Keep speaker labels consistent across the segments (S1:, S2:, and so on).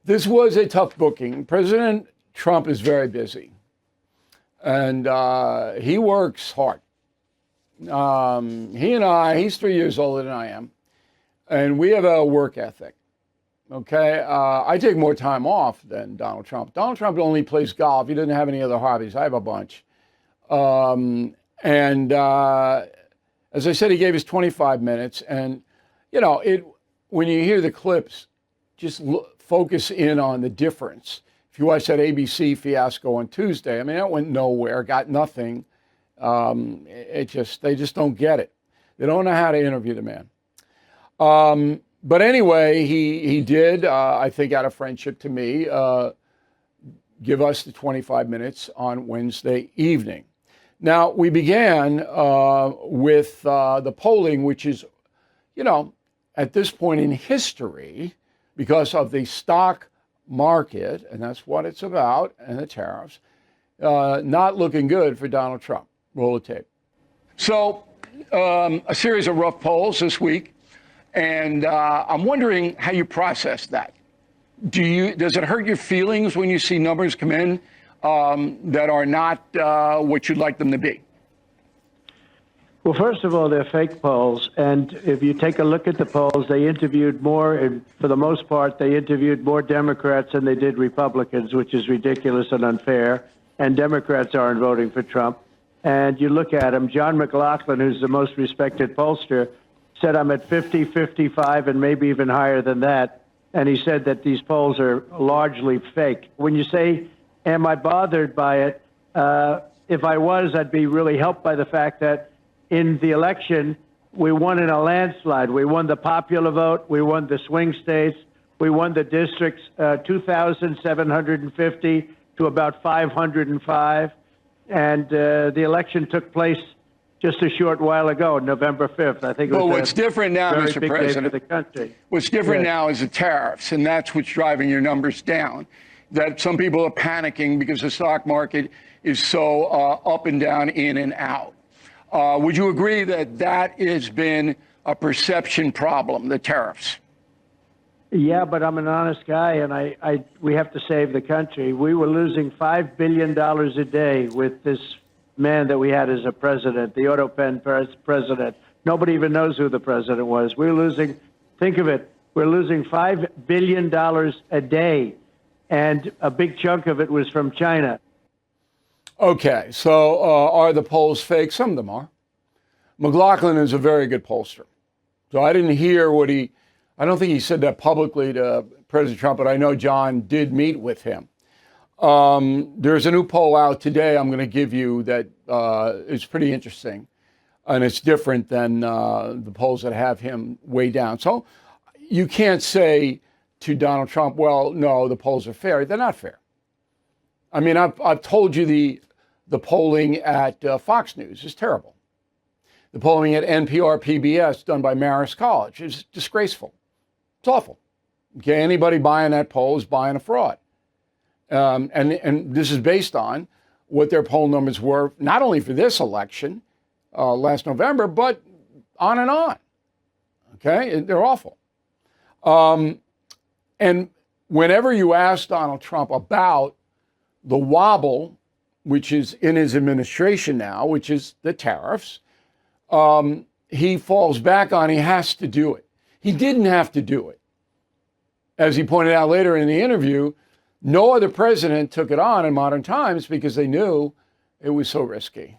S1: This was a tough booking. President Trump is very busy, and he works hard. He's 3 years older than I am, and we have a work ethic. Okay, I take more time off than Donald Trump. Donald Trump only plays golf. He doesn't have any other hobbies. I have a bunch. As I said, he gave us 25 minutes. And, when you hear the clips, just focus in on the difference. If you watch that ABC fiasco on Tuesday, I mean, that went nowhere, got nothing. They just don't get it. They don't know how to interview the man. But anyway, he did, I think out of friendship to me, give us the 25 minutes on Wednesday evening. Now, we began with the polling, which is, at this point in history, because of the stock market, and that's what it's about, and the tariffs, not looking good for Donald Trump. Roll the tape. So, a series of rough polls this week. And I'm wondering how you process that. Does it hurt your feelings when you see numbers come in that are not what you'd like them to be?
S2: Well, first of all, they're fake polls. And if you take a look at the polls, they interviewed more, and for the most part, they interviewed more Democrats than they did Republicans, which is ridiculous and unfair. And Democrats aren't voting for Trump. And you look at them, John McLaughlin, who's the most respected pollster, said I'm at 50, 55, and maybe even higher than that. And he said that these polls are largely fake. When you say, am I bothered by it? If I was, I'd be really helped by the fact that in the election, we won in a landslide. We won the popular vote. We won the swing states. We won the districts, 2,750 to about 505. And the election took place just a short while ago, November 5th. I think it was
S1: what's different now, Mr. President,
S2: for the country.
S1: What's different now is the tariffs, and that's what's driving your numbers down. That some people are panicking because the stock market is so up and down, in and out. Would you agree that that has been a perception problem, the tariffs?
S2: Yeah, but I'm an honest guy, and we have to save the country. We were losing $5 billion a day with this man that we had as a president, the auto pen president. Nobody even knows who the president was. We're losing, think of it, we're losing $5 billion a day, and a big chunk of it was from China.
S1: Okay, so are the polls fake? Some of them are. McLaughlin is a very good pollster. So I didn't hear I don't think he said that publicly to President Trump, but I know John did meet with him. There's a new poll out today I'm going to give you that is pretty interesting, and it's different than the polls that have him way down. So you can't say to Donald Trump, well, no, the polls are fair. They're not fair. I mean, I've told you the polling at Fox News is terrible. The polling at NPR PBS done by Marist College is disgraceful. It's awful. Okay, anybody buying that poll is buying a fraud. And this is based on what their poll numbers were, not only for this election last November, but on and on. Okay, they're awful. And whenever you ask Donald Trump about the wobble, which is in his administration now, which is the tariffs, he falls back on he has to do it. He didn't have to do it. As he pointed out later in the interview, no other president took it on in modern times because they knew it was so risky.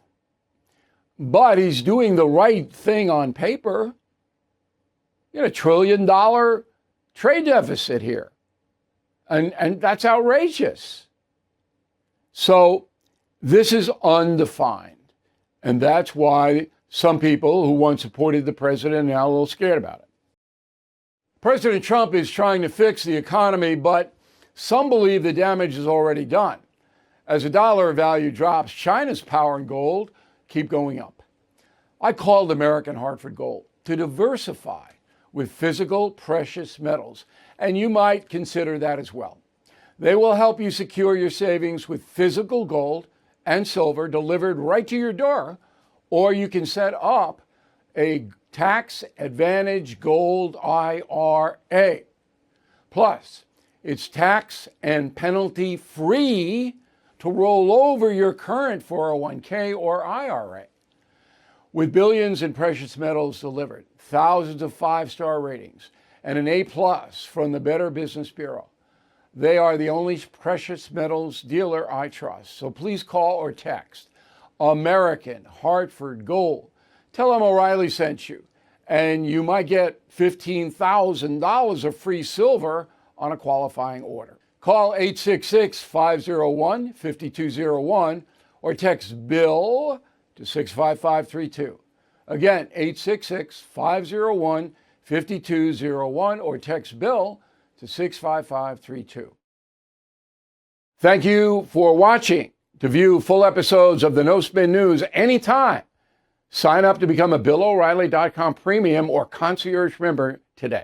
S1: But he's doing the right thing on paper. You got $1 trillion trade deficit here. And that's outrageous. So this is undefined. And that's why some people who once supported the president are now a little scared about it. President Trump is trying to fix the economy, but some believe the damage is already done. As the dollar value drops, China's power and gold keep going up. I called American Hartford Gold to diversify with physical precious metals, and you might consider that as well. They will help you secure your savings with physical gold and silver delivered right to your door, or you can set up a tax advantage gold IRA. Plus, It's tax and penalty free to roll over your current 401k or IRA. With billions in precious metals delivered, thousands of five-star ratings, and an A+ from the Better Business Bureau, they are the only precious metals dealer I trust. So please call or text American Hartford Gold. Tell them O'Reilly sent you, and you might get $15,000 of free silver on a qualifying order. Call 866-501-5201 or text BILL to 65532. Again, 866-501-5201 or text BILL to 65532. Thank you for watching. To view full episodes of the No Spin News anytime, sign up to become a BillO'Reilly.com premium or concierge member today.